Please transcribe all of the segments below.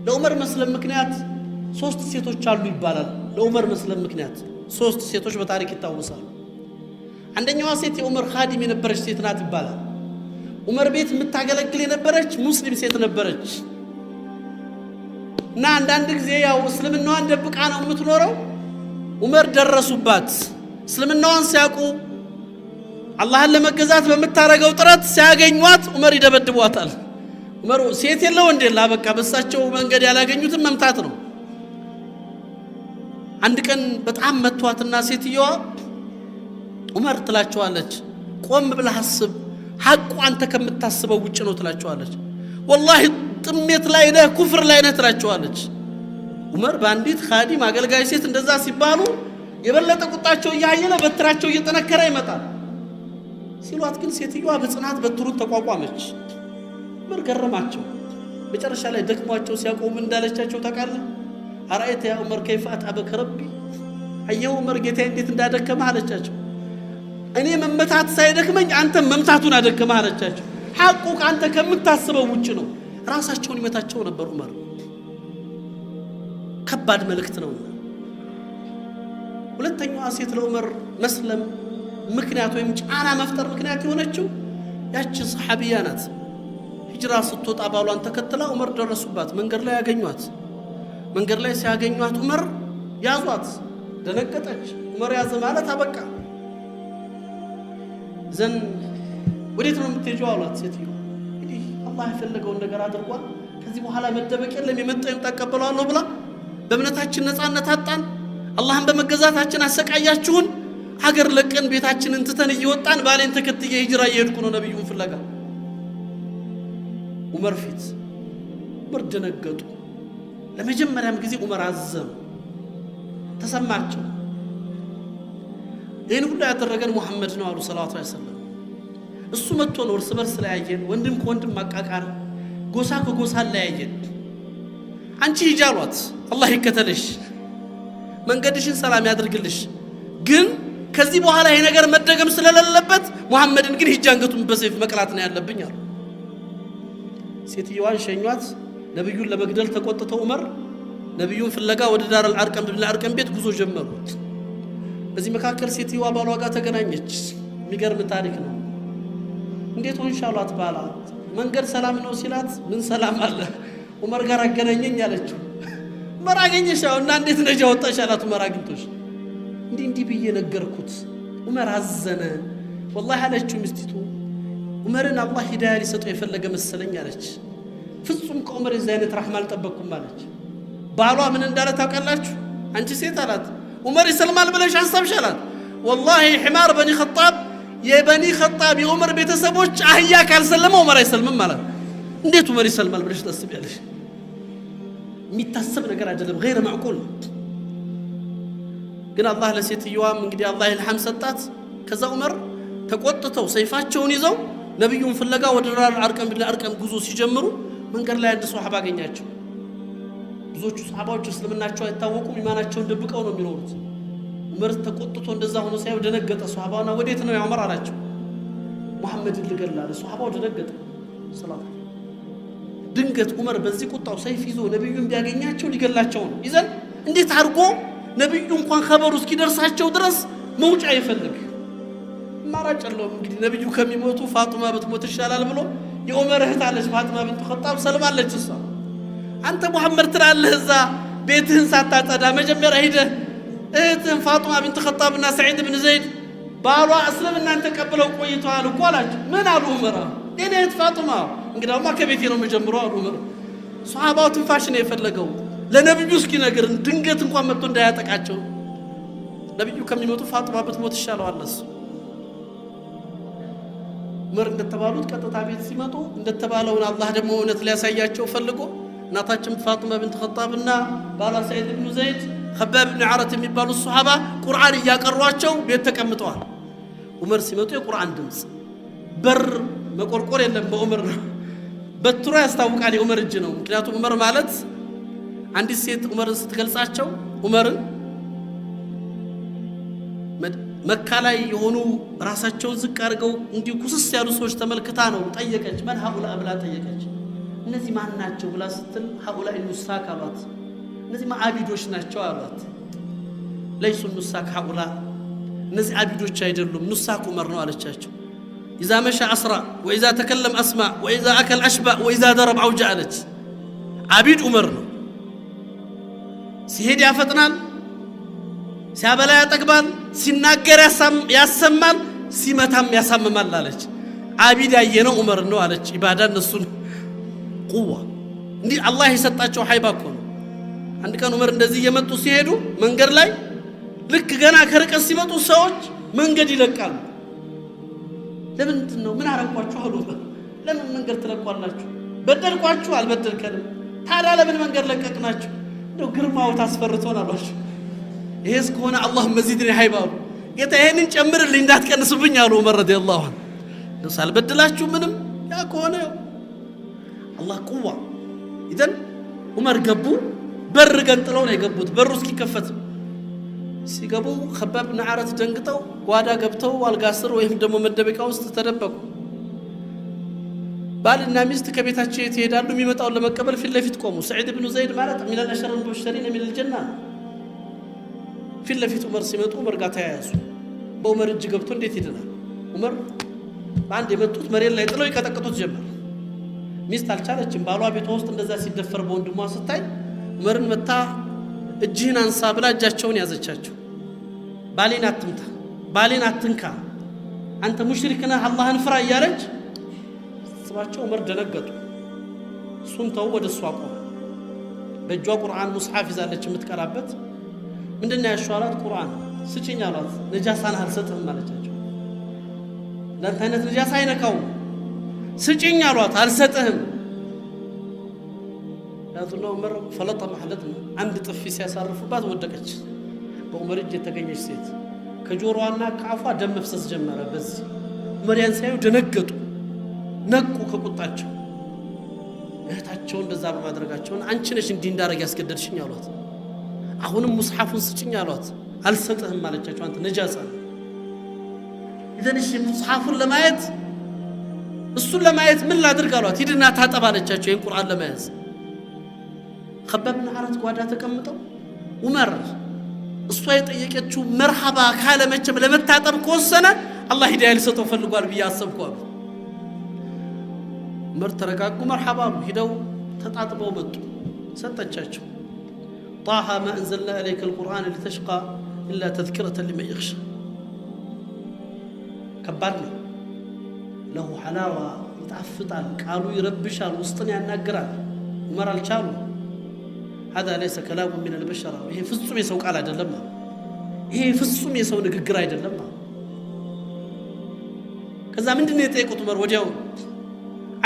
ለዑመር መስለም ምክንያት ሶስት ሴቶች አሉ ይባላል። ለዑመር መስለም ምክንያት ሶስት ሴቶች በታሪክ ይታወሳሉ። አንደኛዋ ሴት የዑመር ኻዲም የነበረች ሴት ናት ይባላል። ዑመር ቤት የምታገለግል የነበረች ሙስሊም ሴት ነበረች እና አንዳንድ ጊዜ ያው እስልምናዋን ደብቃ ነው የምትኖረው። ዑመር ደረሱባት። እስልምናዋን ሲያውቁ አላህን ለመገዛት በምታረገው ጥረት ሲያገኟት ዑመር ይደበድቧታል። ዑመር ሴት የለው እንደላ በቃ በሳቸው መንገድ ያላገኙትን መምታት ነው። አንድ ቀን በጣም መቷትና ሴትየዋ ዑመር ትላቸዋለች፣ ቆም ብለህ አስብ፣ ሐቁ አንተ ከምታስበው ውጭ ነው ትላቸዋለች። ወላሂ ጥሜት ላይ ነህ፣ ኩፍር ላይ ነህ ትላቸዋለች። ዑመር በአንዲት ኻዲም አገልጋይ ሴት እንደዛ ሲባሉ የበለጠ ቁጣቸው እያየለ በትራቸው እየጠነከረ ይመጣል። ሲሏት ግን ሴትዮዋ በጽናት በትሩን ተቋቋመች። ዑመር ገረማቸው። መጨረሻ ላይ ደክሟቸው ሲያቆሙ እንዳለቻቸው ታውቃለህ? አራይተ ያ ዑመር ከይፈ አትዐበከ ረቢ፣ አየሁ ዑመር ጌታዬ እንዴት እንዳደከመህ አለቻቸው። እኔ መመታት ሳይደክመኝ አንተ መምታቱን አደከመህ አለቻቸው። ሐቁ አንተ ከምታስበው ውጭ ነው። ራሳቸውን ይመታቸው ነበር ዑመር። ከባድ መልእክት ነው። ሁለተኛዋ ሴት ለዑመር መስለም ምክንያት ወይም ጫና መፍጠር ምክንያት የሆነችው ያቺ ሰሐቢያ ናት። ሂጅራ ስትወጣ ባሏን ተከትላ ዑመር ደረሱባት። መንገድ ላይ ያገኟት። መንገድ ላይ ሲያገኟት ዑመር ያዟት። ደነገጠች። ዑመር ያዘ ማለት አበቃ። ዘን ወዴት ነው የምትሄጂው አሏት። ሴትዮ እንግዲህ አላህ የፈለገውን ነገር አድርጓል። ከዚህ በኋላ መደበቅ የለም፣ የመጣው ተቀበሏለሁ ብላ በእምነታችን ነፃነት አጣን፣ አላህን በመገዛታችን አሰቃያችሁን፣ ሀገር ለቀን ቤታችንን ትተን እየወጣን ባሌን ተከትዬ ሂጅራ እየሄድኩ ነው ነብዩን ፍለጋ። ዑመር ፊት ዑመር ደነገጡ። ለመጀመሪያም ጊዜ ዑመር አዘኑ፣ ተሰማቸው። ይህን ሁሉ ያደረገን ሙሐመድ ነው አሉ ሰለላሁ ዐለይሂ ወሰለም። እሱ መጥቶ ነው እርስ በርስ ለያየን፣ ወንድም ከወንድም ማቃቃር፣ ጎሳ ከጎሳ ለያየን። አንቺ ሂጂ አሏት፣ አላህ ይከተልሽ፣ መንገድሽን ሰላም ያድርግልሽ፣ ግን ከዚህ በኋላ ይሄ ነገር መደገም ስለሌለበት ሙሐመድን ግን ሂጂ አንገቱን በሰይፍ መቅላት ነው ያለብኝ አሉ። ሴትዮዋን ሸኟት። ነብዩን ለመግደል ተቆጥተው ዑመር ነብዩን ፍለጋ ወደ ዳር አልአርቀም ቤት ጉዞ ጀመሩ። በዚህ መካከል ሴትዮዋ ባሏ ጋር ተገናኘች። የሚገርም ታሪክ ነው። እንዴት ሆንሽ አሏት። ባላ መንገድ ሰላም ነው ሲላት፣ ምን ሰላም አለ ዑመር ጋር አገናኘኝ አለችው። ዑመር አገኘሽ እና እንዴት ነጃ ወጣሽ አላት። ዑመር አግኝቶሽ እንዲህ ብዬ ነገርኩት። ዑመር አዘነ። ወላሂ አለችው ሚስቲቱ፣ ዑመርን አላህ ሂዳያ ሊሰጠው የፈለገ መሰለኝ አለች። ፍጹም ከዑመር የዚህ አይነት ረሕማ አልጠበቅኩም አለች። ባሏ ምን እንዳለ ታውቃላችሁ? አንቺ ሴት አላት፣ ዑመር ይሰልማል ብለሽ አሰብሽ አላት። ወላሂ ሒማር በኒ ኸጣብ፣ የበኒ ኸጣብ የዑመር ቤተሰቦች አህያ ካልሰለመ ዑመር አይሰልምም ማለት። እንዴት ዑመር ይሰልማል ብለሽ ታስቢያለሽ? የሚታሰብ ነገር አይደለም፣ ገይረ ማዕቁል። ግን አላህ ለሴትዮዋም እንግዲህ አላህ ኢልሃም ሰጣት። ከዛ ዑመር ተቆጥተው ሰይፋቸውን ይዘው ነብዩን ፍለጋ ወደ ዳር አርቀም ጉዞ ሲጀምሩ መንገድ ላይ አንድ ሷሃባ አገኛቸው። ብዙዎቹ ሷሃባዎች እስልምናቸው አይታወቁም፣ ኢማናቸውን ደብቀው ነው የሚኖሩት። ዑመር ተቆጥቶ እንደዛ ሆኖ ሳይው ደነገጠ። ሷሃባውና ወዴት ነው ያ ዑመር አላቸው። ሙሐመድን ልገድል አለ። ሷሃባው ደነገጠ። ሰላም ድንገት ዑመር በዚህ ቁጣው ሰይፍ ይዞ ነብዩን ቢያገኛቸው ሊገላቸው ነው። ይዘን እንዴት አድርጎ ነብዩ እንኳን ኸበሩ እስኪደርሳቸው ድረስ መውጫ ይፈልግ ማራጭ አለው። እንግዲህ ነብዩ ከሚሞቱ ፋጡማ ብትሞት ይሻላል ብሎ የዑመር እህት አለች ፋጡማ ቢንት ኸጣብ ሰልማለች። እሷ አንተ ሙሐመድ ትላለህ እዛ ቤትህን ሳታጸዳ መጀመሪያ ሄደህ እህትህን ፋጡማ ቢንት ኸጣብና ሰዒድ ብን ዘይድ ባሏ እስልምናን ተቀብለው ቆይተዋል እኮ አላቸው። ምን አሉ ዑመር? የኔ እህት ፋጡማ እንግዳውማ ከቤቴ ነው መጀመሪያው አሉ ዑመር። ሷሃባው ትንፋሽ ነው የፈለገው ለነብዩ እስኪነግር ድንገት እንኳን መጥቶ እንዳያጠቃቸው። ነብዩ ከሚሞቱ ፋጡማ ብትሞት ይሻለዋል እሱ። ዑመር እንደተባሉት ቀጥታ ቤት ሲመጡ እንደተባለውን አላህ ደግሞ እውነት ሊያሳያቸው ፈልጎ እናታችን ፋጡማ ቢንት ኸጣብና ባሏ ሰዒድ ብን ዘይድ ኸባብ ብን ዓረት የሚባሉ ሱሐባ ቁርአን እያቀሯቸው ቤት ተቀምጠዋል። ዑመር ሲመጡ የቁርአን ድምፅ፣ በር መቆርቆር የለም። በዑመር በትሮ ያስታውቃል የዑመር እጅ ነው። ምክንያቱም ዑመር ማለት አንዲት ሴት ዑመርን ስትገልጻቸው ዑመርን መካ ላይ የሆኑ ራሳቸውን ዝቅ አድርገው እንዲሁ ኩስስ ያሉ ሰዎች ተመልክታ ነው ጠየቀች። መን ሀኡላ ብላ ጠየቀች። እነዚህ ማን ናቸው ብላ ስትል هؤلاء النساك አሏት እነዚህ ማዓቢዶች ናቸው አሏት ليس النساك هؤلاء እነዚህ አቢዶች አይደሉም ኑሳክ ዑመር ነው አለቻቸው إذا مشى أسرع وإذا تكلم أسمع وإذا أكل أشبع وإذا ضرب أوجع لك عبيد عمر سيهد يفتنال سيابلا يتقبل سيناجر يسمال سيمتام يسممال لك عبيد أينا عمر نو عليك عبادة نسون قوة ندي الله يسطاچو حيباكو عندك عمر እንደዚህ የመጡ ሲሄዱ መንገድ ላይ ልክ ገና ከርቀት ሲመጡ ሰዎች መንገድ ይለቃሉ ለምንድን ነው ምን አረኳችሁ አሉ ለምን መንገድ ትለቋላችሁ በደልኳችሁ አልበደልከንም ታዲያ ለምን መንገድ ለቀቅናችሁ ነው ግርማው ታስፈርቶን አሏችሁ ይሄስ ከሆነ አላህ መዚድን ይሃይባሉ ጌታ ይሄንን ጨምርልኝ እንዳትቀንሱብኝ አሉ ዑመር ረዲየላሁ ዐንሁ ነው ሳልበደላችሁ ምንም ያ ከሆነ አላህ ቁዋ ኢዘን ዑመር ገቡ በር ገንጥለው ነው የገቡት በሩ እስኪከፈት ሲገቡ خباب بن عارة ደንግጠው ጓዳ ገብተው አልጋስር ወይም ደሞ መደበቂያ ውስጥ ተደበቁ ባልና ሚስት ከቤታቸው ይሄዳሉ የሚመጣው ለመቀበል ፊት ለፊት ቆሙ ሰዒድ ኢብኑ ዘይድ ማለት من الاشر المبشرين من الجنه ፊት ለፊት ዑመር ሲመጡ ዑመር ጋር ተያያዙ በዑመር እጅ ገብቶ እንዴት ይደናል ዑመር ባንድ የመጡት መሬት ላይ ጥለው ይቀጠቅጡት ጀመር ሚስት አልቻለችም ባሏ ቤቷ ውስጥ እንደዛ ሲደፈር በወንድሟ ስታይ ዑመርን መታ እጅህን አንሳ ብላ እጃቸውን ያዘቻቸው ባሌን አትምታ ባሌን አትንካ አንተ ሙሽሪክ ነህ አላህን ፍራ እያለች ስባቸው ዑመር ደነገጡ እሱን ተው ወደ እሷ ቆመ በእጇ ቁርአን ሙስሐፍ ይዛለች የምትቀራበት ምንድነው ያሻላት ቁርአን ስጭኝ አሏት ነጃሳን አልሰጥህም ማለቻቸው ለአንተ አይነት ነጃሳ አይነካው ስጭኝ አሏት አልሰጥህም ያቱና ዑመር ፈለጠ ማህለጥና አንድ ጥፊ ሲያሳርፉባት ወደቀች በዑመር እጅ የተገኘች ሴት ከጆሮዋና ከአፏ ደም መፍሰስ ጀመረ በዚህ ዑመር ያን ሳይው ደነገጡ ነቁ ከቁጣቸው እህታቸው እንደዛ በማድረጋቸው አንቺ ነሽ እንዲህ እንዳረግ ያስገደድሽኝ አሏት አሁንም ሙስሐፉን ስጭኝ አሏት አልሰጥህም ማለቻቸው አንተ ነጃሳ ኢዘንሽ ሙስሐፉን ለማየት እሱን ለማየት ምን ላድርግ አሏት ሂድና ታጠባለቻቸው ይሄን ቁርአን ለማየት خباب بن عارة ጓዳ ተቀምጠው ዑመር እሷ የጠየቀችው መርሐባ ካለ መቼም ለመታጠብ ከወሰነ አላህ ሂዳያ ሊሰጠው ፈልጓል ብዬ አሰብኩ አሉ ዑመር ተረጋጉ መርሐባ ሂደው ተጣጥበው መጡ ሰጠቻቸው طه ما انزلنا عليك القرآن لتشقى الا تذكرة لمن يخشى ከባድ ነው له حلاوة ይጣፍጣል ቃሉ ይረብሻል ውስጥን ያናግራል ዑመር አልቻሉ هذا ليس كلام من البشر ይሄ ፍጹም የሰው ቃል አይደለም ይሄ ፍጹም የሰው ንግግር አይደለም ከዛ ምንድነው የጠየቁት ዑመር ወዲያው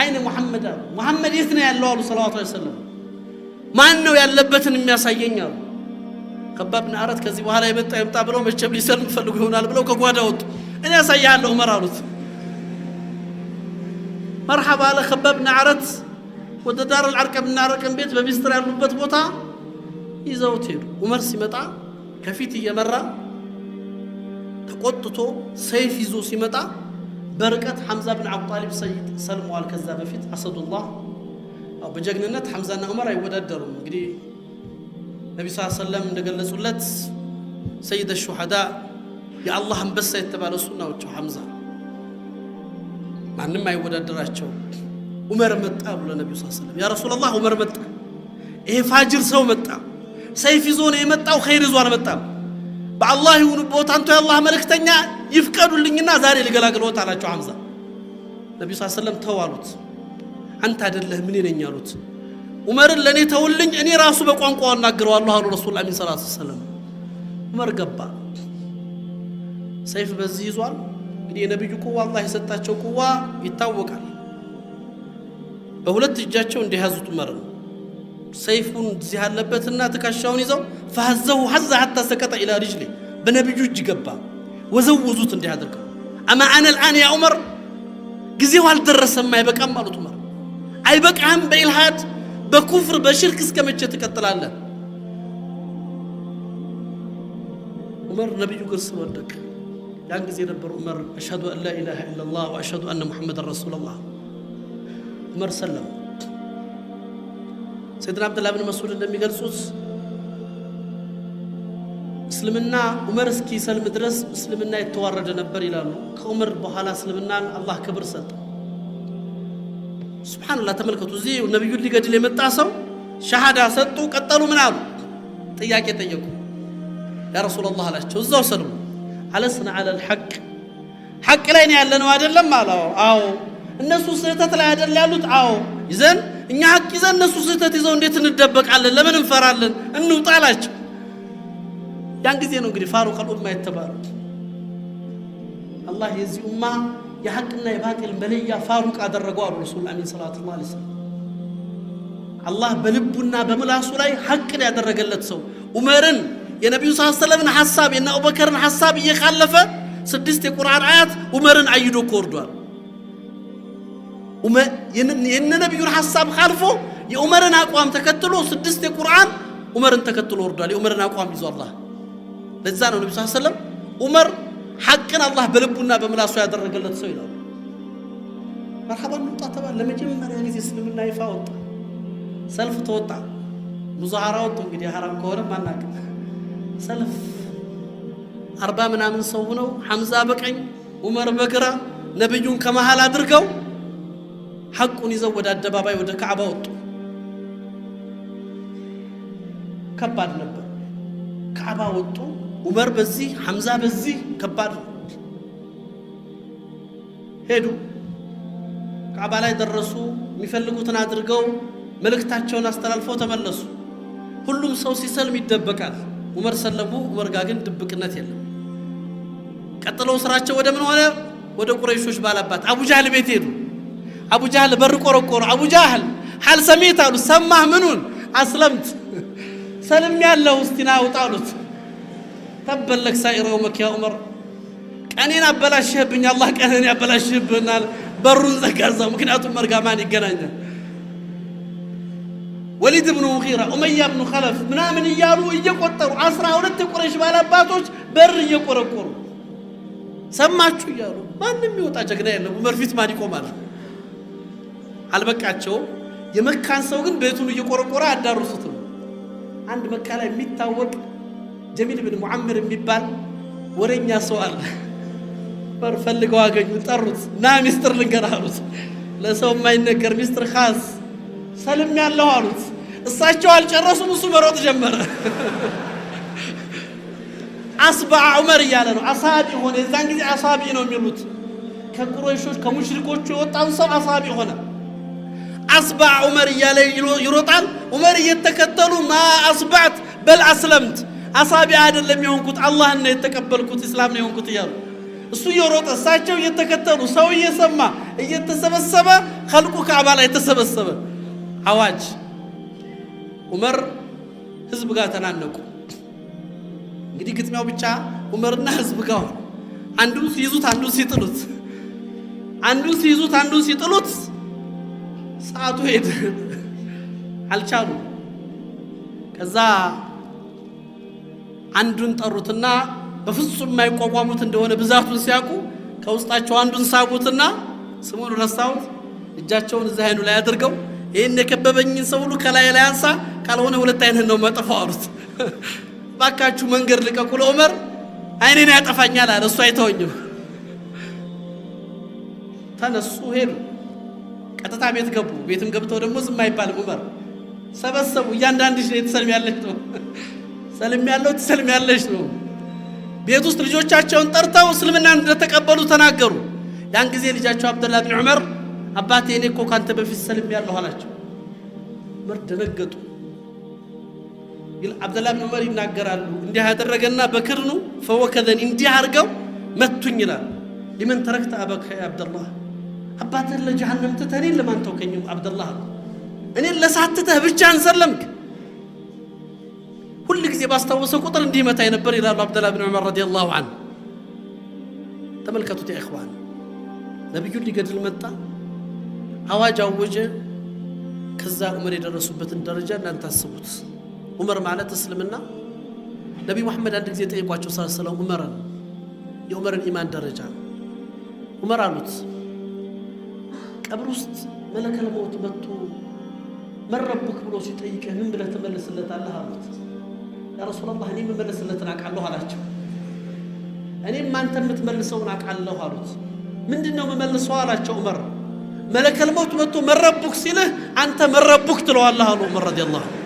አይነ ሙሐመድ የት ነው ያለው አሉ ሰለላሁ ዐለይሂ ወሰለም ማን ነው ያለበትን የሚያሳየኝ አሉ خباب بن عارة ከዚህ በኋላ ይመጣ ብለው መቼም ሊሰልም ፈልጉ ይሆናል ብለው ከጓዳ ወጡ እኔ ያሳያለሁ ዑመር አሉት مرحبا على خباب بن عارة ወደ ዳር አልአርቀም እናረቀም ቤት በሚስጥር ያሉበት ቦታ ይዘውት ሄዱ ዑመር ሲመጣ ከፊት እየመራ ተቆጥቶ ሰይፍ ይዞ ሲመጣ በርቀት ሐምዛ ብን አቡ ጣሊብ ሰይድ ሰልመዋል ከዛ በፊት አሰዱላህ በጀግንነት ሐምዛና ዑመር አይወዳደሩም እንግዲህ ነብዩ ሰለላሁ ዐለይሂ ወሰለም እንደገለጹለት ሰይድ الشهداء የአላህ አንበሳ የተባለው እሱ ነው ሐምዛ ማንንም አይወዳደራቸው ዑመር መጣ ብሎ ነብዩ ሰለላሁ ዐለይሂ ወሰለም ያ ረሱላህ ዑመር መጣ ይሄ ፋጅር ሰው መጣ ሰይፍ ይዞ ነው የመጣው ኸይር ይዞ አልመጣም በአላህ ይሁን ቦታ አንተ የአላህ መልእክተኛ ይፍቀዱልኝና ዛሬ ልገላግሎት አላቸው ሐምዛ ነብዩ ሰለላሁ ዐለይሂ ወሰለም ተዋሉት አንተ አይደለህ ምን ነኝ አሉት ዑመር ለኔ ተውልኝ እኔ ራሱ በቋንቋው እናገረዋለሁ አሉ ረሱላህ ሰለላሁ ዐለይሂ ወሰለም ዑመር ገባ ሰይፍ በዚህ ይዟል እንግዲህ የነብዩ ቁዋ አላህ የሰጣቸው ቁዋ ይታወቃል በሁለት እጃቸው እንደያዙት ዑመር ሰይፉን እዚህ ያለበትና ተካሻውን ይዘው فهزه حز حتى سقط الى رجله በነብዩ እጅ ገባ ወዘውዙት እንዲያደርገው اما انا الان يا عمر ጊዜው አልደረሰም አይበቃም አሉት ዑመር አይበቃም በኢልሃድ በኩፍር በሽርክ እስከመቼ ተከተላለ ዑመር ነብዩ ግርስ ወደቀ ያን ጊዜ ነበር ዑመር اشهد ان لا اله الا الله واشهد ان محمد رسول الله ዑመር ሰለም ሰይድና አብዱላህ ብን መስዑድ እንደሚገልጹት እስልምና ዑመር እስኪሰልም ድረስ እስልምና የተዋረደ ነበር ይላሉ። ከዑመር በኋላ እስልምናን አላህ ክብር ሰጠ። ሱብሃንአላህ ተመልከቱ። እዚህ ነብዩን ሊገድል የመጣ ሰው ሸሃዳ ሰጡ። ቀጠሉ ምን አሉ? ጥያቄ ጠየቁ። ያ ረሱላህ አላቸው እዛው ሰልሙ አለስና አለል ሐቅ ላይ ነው ያለነው አይደለም አለው። አዎ እነሱ ስህተት ላይ አይደል ያሉት? አዎ ይዘን እኛ ሐቅ ይዘን እነሱ ስህተት ይዘው እንዴት እንደበቃለን? ለምን እንፈራለን? እንውጣ አላቸው። ያን ጊዜ ነው እንግዲህ ፋሩቅ አልኡማ የተባሉት። አላህ የዚህ ኡማ የሐቅና የባጢል መለያ ፋሩቅ አደረገው አሉ ረሱል አሚን ሰለላሁ ዐለይሂ ወሰለም። አላህ በልቡና በምላሱ ላይ ሐቅን ያደረገለት ሰው ዑመርን የነብዩ ሰለላሁ ዐለይሂ ወሰለም ሐሳብ የነ አቡበከርን ሐሳብ እየካለፈ 6 የቁርአን አያት ዑመርን አይዶ ኮርዷል። የነ ነብዩን ሐሳብ ካልፎ የዑመርን አቋም ተከትሎ 6 የቁርአን ዑመርን ተከትሎ ወርዷል። የዑመርን አቋም ይዞ አላህ ለዛ ነው ነብዩ ሰለላሁ ዐለይሂ ወሰለም ዑመር ሐቅን አላህ በልቡና በምላሱ ያደረገለት ሰው ይላሉ። መርሐባን ወጣ ተባለ። ለመጀመሪያ ጊዜ እስልምና ይፋ ወጣ። ሰልፍ ተወጣ። ሙዛሃራ ወጡ። እንግዲህ ሐራም ከሆነ ማናቅ ሰልፍ 40 ምናምን ሰው ሆነው ሐምዛ በቀኝ ዑመር በግራ ነብዩን ከመሃል አድርገው ሐቁን ይዘው ወደ አደባባይ ወደ ካዕባ ወጡ። ከባድ ነበር። ካዕባ ወጡ። ዑመር በዚህ ሐምዛ በዚህ ከባድ ሄዱ። ካዕባ ላይ ደረሱ። የሚፈልጉትን አድርገው መልእክታቸውን አስተላልፈው ተመለሱ። ሁሉም ሰው ሲሰልም ይደበቃል። ዑመር ሰለሙ። ዑመር ጋር ግን ድብቅነት የለም። ቀጥለው ስራቸው ወደ ምን ሆነ? ወደ ቁረይሾች ባላባት አቡ ጃህል ቤት ሄዱ። አቡ ጃህል በር ቆረቆሩ። አቡ ጃህል ሐል ሰሚት አሉ። ሰማህ? ምኑን? አስለምት ሰልም ያለው እስቲና አውጣሉት። ተበለክ ሳይረው መኪያ ዑመር ቀኔን አበላሽህብኝ፣ አላህ ቀኔን ያበላሽህብናል። በሩን ዘጋዛው። ምክንያቱም መርጋማን ይገናኛል። ወሊድ ብኑ ሙጊራ ኡመያ ብኑ ኸለፍ ምናምን እያሉ እየቆጠሩ 12 የቁረይሽ ባላባቶች በር እየቆረቆሩ ሰማችሁ እያሉ ማንም ይወጣ ጀግና የለም። ዑመር ፊት ማን ይቆማል? አልበቃቸው። የመካን ሰው ግን ቤቱን እየቆረቆረ አዳሩሱት። አንድ መካ ላይ የሚታወቅ ጀሚል ብን ሙዓምር የሚባል ወሬኛ ሰው አለ። በር ፈልገው አገኙ። ጠሩት። ና ሚስጥር ልንገርህ አሉት። ለሰው የማይነገር ሚስጥር ኻስ ሰልም ያለው አሉት። እሳቸው አልጨረሱም። እሱ መሮጥ ጀመረ። አስባዕ ዑመር እያለ ነው። አሳቢ ሆነ። የዛን ጊዜ አሳቢ ነው የሚሉት። ከቁረይሾች ከሙሽሪኮቹ የወጣን ሰው አሳቢ ሆነ። አስባዕ ዑመር እያለ ይሮጣል። ዑመር እየተከተሉ ማ አስባዕት በል አስለምት፣ አሳቢ አይደለም የሆንኩት አላህን ነው የተቀበልኩት እስላም ነው የሆንኩት እያሉ እሱ እየሮጠ እሳቸው እየተከተሉ ሰው እየሰማ እየተሰበሰበ ኸልቁ ካዕባ ላይ ተሰበሰበ። አዋጅ። ዑመር ህዝብ ጋር ተናነቁ። እንግዲህ ግጥሚያው ብቻ ዑመርና ህዝብ ጋር አንዱን ሲይዙት አንዱን ሲጥሉት፣ አንዱን ሲይዙት አንዱን ሲጥሉት ሰዓቱ ሄደ። አልቻሉ። ከዛ አንዱን ጠሩትና በፍጹም የማይቋቋሙት እንደሆነ ብዛቱን ሲያውቁ ከውስጣቸው አንዱን ሳቡትና ስሙን ረሳሁት፣ እጃቸውን እዛ አይኑ ላይ አድርገው ይሄን የከበበኝን ሰው ሁሉ ከላይ ላይ አንሳ፣ ካልሆነ 2 አይንህን ነው መጥፋው አሉት። ባካችሁ መንገድ ልቀቁ ለዑመር አይኔን ያጠፋኛል አለ። እሱ አይተወኝም። ተነሱ ሄዱ። ቀጥታ ቤት ገቡ። ቤትም ገብተው ደግሞ ዝም አይባልም። ዑመር ሰበሰቡ። እያንዳንድሽ ነው ትሰልሚያለሽ ነው፣ ሰልሚያለሁ ትሰልሚያለሽ ነው። ቤት ውስጥ ልጆቻቸውን ጠርተው እስልምናን እንደተቀበሉ ተናገሩ። ያን ጊዜ ልጃቸው አብደላህ ብን ዑመር አባቴ እኔ እኮ ካንተ በፊት ሰልሚያለሁ አላቸው። ዑመር ደነገጡ። አብደላህ ብን ዑመር ይናገራሉ። እንዲህ ያደረገና በክርኑ ፈወከዘን እንዲህ አድርገው መቱኝ ይላል። ሊመን ተረክተ አበከ ያ አብደላህ፣ አባትህን ለጀሃነም ትተህ እኔን ለማን ተውከኝ? አብደላህ እኔን ለሳትተህ ብቻህን ሰለምክ። ሁሉ ጊዜ ባስታወሰ ቁጥር እንዲህ መታኝ ነበር ይላሉ አብደላህ ብን ዑመር ረዲየላሁ ዐንሁ። ተመልከቱት ያ ኢኽዋን፣ ነብዩን ሊገድል መጣ፣ አዋጅ አወጀ። ከዛ ዑመር የደረሱበትን ደረጃ እናንተ አስቡት። ዑመር ማለት እስልምና ነብዩ መሐመድ አንድ ጊዜ ጠይቋቸው ስለ ዑመር የዑመርን ኢማን ደረጃ ዑመር አሉት ቀብር ውስጥ መለከል ሞት መጥቶ መረቡክ ብሎ ሲጠይቅህ ምን ብለህ ትመልስለታለህ አሉት። ያ ረሱላላህ እኔ የምመልስለትን አውቃለሁ አላቸው። እኔም አንተ የምትመልሰውን አውቃለሁ አሉት። ምንድነው የምመልሰው አላቸው ዑመር። መለከል መውት መጥቶ መረቡክ ሲልህ አንተ መረቡክ ትለዋለህ አሉ ዑመር ረዲየላሁ ዐንሁ።